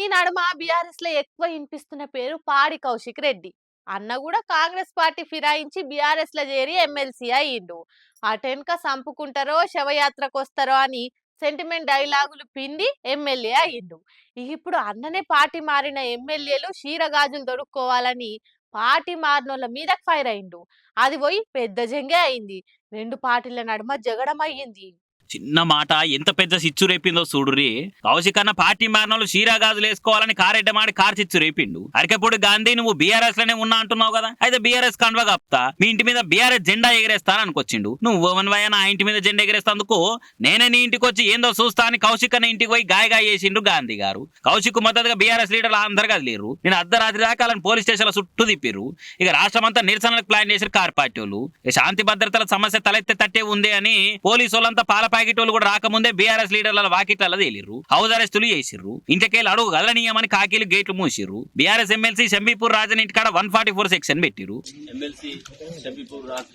ఈ నడుమ బీఆర్ఎస్ లో ఎక్కువ వినిపిస్తున్న పేరు పాడి కౌశిక్ రెడ్డి. అన్న కూడా కాంగ్రెస్ పార్టీ ఫిరాయించి బీఆర్ఎస్ లో చేరి ఎమ్మెల్సీ అయ్యిండు. అటెన్క సంపుకుంటారో శవయాత్రకు వస్తారో అని సెంటిమెంట్ డైలాగులు పిండి ఎమ్మెల్యే అయ్యిండు. ఇప్పుడు అన్ననే పార్టీ మారిన ఎమ్మెల్యేలు క్షీరగాజులు దొరుక్కోవాలని పార్టీ మారినోళ్ళ మీద ఫైర్ అయిండు. అది పోయి పెద్ద జంగే అయింది. రెండు పార్టీల నడుమ జగడం అయ్యింది. చిన్న మాట ఎంత పెద్ద సిచ్చు రేపిందో చూడుర్రి. కౌశికన్న పార్టీ మారినోళ్ళు షీరాగాజులు వేసుకోవాలని కారెడ్డమాడి కార్ చిచ్చు రేపిండు. అరకెప్పుడు గాంధీ నువ్వు బీఆర్ఎస్ లోనే ఉన్నా అంటున్నావు కదా, అయితే బీఆర్ఎస్ కండువా కప్తా మీ ఇంటి మీద బీఆర్ఎస్ జెండా ఎగిరేస్తాను అనుకొచ్చిండు. నువ్వు వయ నా ఇంటి మీద జెండా ఎగిరేస్తందుకు నేనే నీ ఇంటికి వచ్చి ఏందో చూస్తా అని కౌశికన్న ఇంటికి పోయి గాయగా చేసిండు గాంధీ గారు. కౌశిక్ మద్దతుగా బీఆర్ఎస్ లీడర్లు అందరు కదిలేరు. నేను అర్ధరాత్రి దాకా వాళ్ళని పోలీస్ స్టేషన్ల చుట్టూ తిప్పిరు. ఇక రాష్ట్రం అంతా నిరసనలకు ప్లాన్ చేశారు కార్ పార్టీ వాళ్ళు. శాంతి భద్రతల సమస్య తలెత్తే తట్టే ఉంది అని పోలీసు వాళ్ళంతా పాల ప్యాకెట్ కూడా రాకముందే బీఆర్ఎస్ లీడర్ల వాకిట్ల తేలిర్రు. హౌస్ అరెస్టులు చేసిర్రు. ఇంటికెళ్ళి అడుగు గదలనీయమని కాకీలు గేట్లు మూసిర్రు. బీఆర్ఎస్ ఎమ్మెల్సీ షంబీపూర్ రాజన్ ఇంటికాడ 144 సెక్షన్ పెట్టిరు. ఎమ్మెల్సీ షంబీపూర్ రాజ్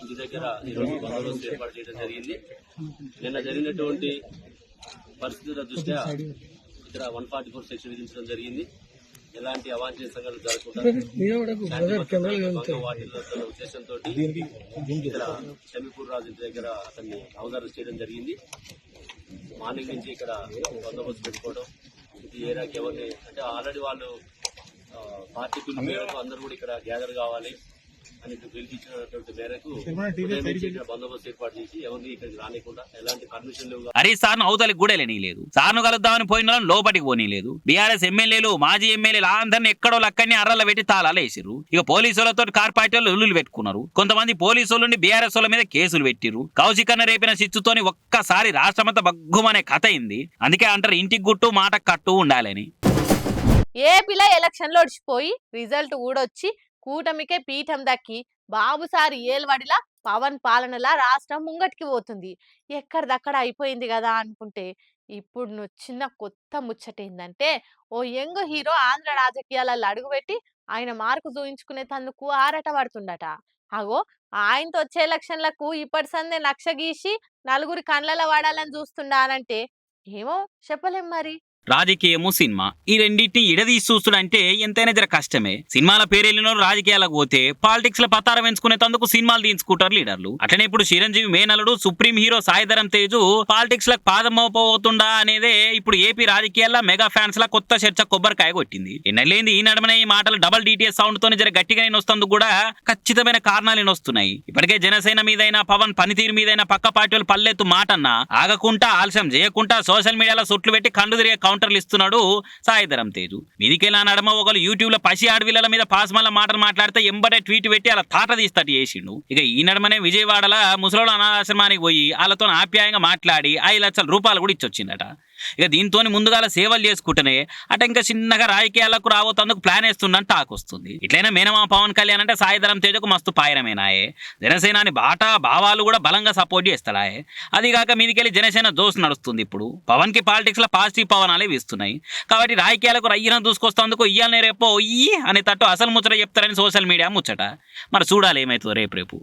ఇంటి దగ్గర ఈరోజు బందోబస్తు ఏర్పాటు చేయడం జరిగింది. నిన్న జరిగినటువంటి పరిస్థితుల దృష్ట్యా ఇక్కడ 144 సెక్షన్ విధించడం జరిగింది. ఎలాంటి అవాంఛనీయ సంఘటనలు జరగకుండా ఉద్దేశంతో ఇక్కడ షమీపూర్ రాజు ఇంటి దగ్గర అతన్ని హౌస్ అరెస్ట్ చేయడం జరిగింది. మార్నింగ్ నుంచి ఇక్కడ బందోబస్తు పెట్టుకోవడం, ఈ ఏరియాకి ఎవరిని అంటే ఆల్రెడీ వాళ్ళు పార్టీ పిలుపు మేరకు అందరూ కూడా ఇక్కడ గ్యాదర్ కావాలి అని పిలిపించినటువంటి మేరకు బందోబస్తు ఏర్పాటు చేసి ఎవరిని ఇక్కడికి రానికుండా ఎలాంటి పర్మిషన్ లేవు. హరీష్ సార్ను అవతలికి కూడా లేనిలేదు. సార్ను కలుద్దామని పోయిన లోపలికి పోనీలేదు. బీఆర్ఎస్ ఎమ్మెల్యేలు మాజీ ఎమ్మెల్యేలు అందరినీ ఎక్కడో లక్కని అర్రలు పెట్టి తాళాలు వేసిరు. ఇక పోలీసులతో కార్ పార్టీ వాళ్ళు ఉల్లులు పెట్టుకున్నారు. కొంతమంది పోలీసుల నుండి బీఆర్ఎస్ వాళ్ళ మీద కేసులు పెట్టిరు. కౌశికన్న రేపిన సిచ్చుతోని ఒక్కసారి రాష్ట్రమంతా బగ్గుమనే కథ అయింది. అందుకే అంటారు ఇంటికి గుట్టు మాట కట్టు ఉండాలని. ఏపీలో ఎలక్షన్లు ఒడిచిపోయి రిజల్ట్ ఊడొచ్చి కూటమికే పీఠం దక్కి బాబుసారి ఏల్వడిలా పవన్ పాలనలా రాష్ట్రం ముంగటికి పోతుంది. ఎక్కడిదక్కడ అయిపోయింది కదా అనుకుంటే ఇప్పుడు చిన్న కొత్త ముచ్చట ఏందంటే ఓ యంగ్ హీరో ఆంధ్ర రాజకీయాలలో అడుగుపెట్టి ఆయన మార్కు చూయించుకునే తందుకు ఆరాట పడుతుండట. అగో ఆయనతో వచ్చే ఎలక్షన్లకు ఇప్పటి సందే లక్ష గీసి నలుగురి కండ్లలో వాడాలని చూస్తుండానంటే ఏమో చెప్పలేం మరి. రాజకీయము సినిమా ఈ రెండింటిని ఇడదీసి చూస్తుడంటే ఎంతైనా జర కష్టమే. సినిమాల పేరెళ్ళిన రాజకీయాలకు పోతే పాలిటిక్స్ లో పతారం ఎంచుకునేందుకు సినిమాలు తీయించుకుంటారు లీడర్లు. అట్లనే ఇప్పుడు చిరంజీవి మేనలుడు supreme hero Sai Dharam Teju politics లకు పాదం మోపబోతుండా అనేదే ఇప్పుడు ఏపీ రాజకీయాల్లో మెగా ఫ్యాన్స్ లా కొత్త చర్చ కొబ్బరికాయ కొట్టింది. ఎన్నెళ్ళేంది ఈ నడమనే ఈ మాటలు డబల్ డిటిఎస్ సౌండ్ తోనే జర గట్టిగా వస్తందుకు కూడా ఖచ్చితమైన కారణాలు వస్తున్నాయి. ఇప్పటికే జనసేన మీదైనా పవన్ పనితీరు మీదైనా పక్క పార్టీ వాళ్ళు పల్లెత్తు మాటన్నా ఆగకుండా ఆలస్యం చేయకుండా సోషల్ మీడియాలో సుట్లు పెట్టి కండు తిరిగే కౌంటర్లు ఇస్తున్నాడు సాయిధరం తేజు. మీదికెలా నడమ ఒకరు యూట్యూబ్ లో పసి ఆడవిళ్ళ మీద పాస్మల్ల మాటలు మాట్లాడితే ఎంబడే ట్వీట్ పెట్టి అలా తాట తీస్తట్టు చేసిండు. ఇక ఈ నడమనే విజయవాడల ముసలోళ్ళ అనాథాశ్రమానికి పోయి వాళ్ళతో ఆప్యాయంగా మాట్లాడి 5 లక్షల రూపాయలు కూడా ఇచ్చొచ్చిందట. ఇక దీంతో ముందుగాల సేవలు చేసుకుంటేనే అట ఇంకా చిన్నగా రాజకీయాలకు రాబోతందుకు ప్లాన్ వేస్తుందని టాక్ వస్తుంది. ఇట్లయినా మేనమా పవన్ కళ్యాణ్ అంటే సాయిధరం తేజకు మస్తు పాయరమేనాయే. జనసేనాని బాటా భావాలు కూడా బలంగా సపోర్ట్ చేస్తాడాయే. అదిగాక మీదికెళ్ళి జనసేన జోస్ నడుస్తుంది. ఇప్పుడు పవన్ కి పాలిటిక్స్ లో పాజిటివ్ పవనాలే వీస్తున్నాయి. కాబట్టి రాజకీయాలకు రయ్యన దూసుకొస్తేందుకు ఇయ్యాలనే రేపో ఇయ్యి అనే తట్టు అసలు ముచ్చట చెప్తారని సోషల్ మీడియా ముచ్చట. మరి చూడాలి ఏమవుతుందో రేపు.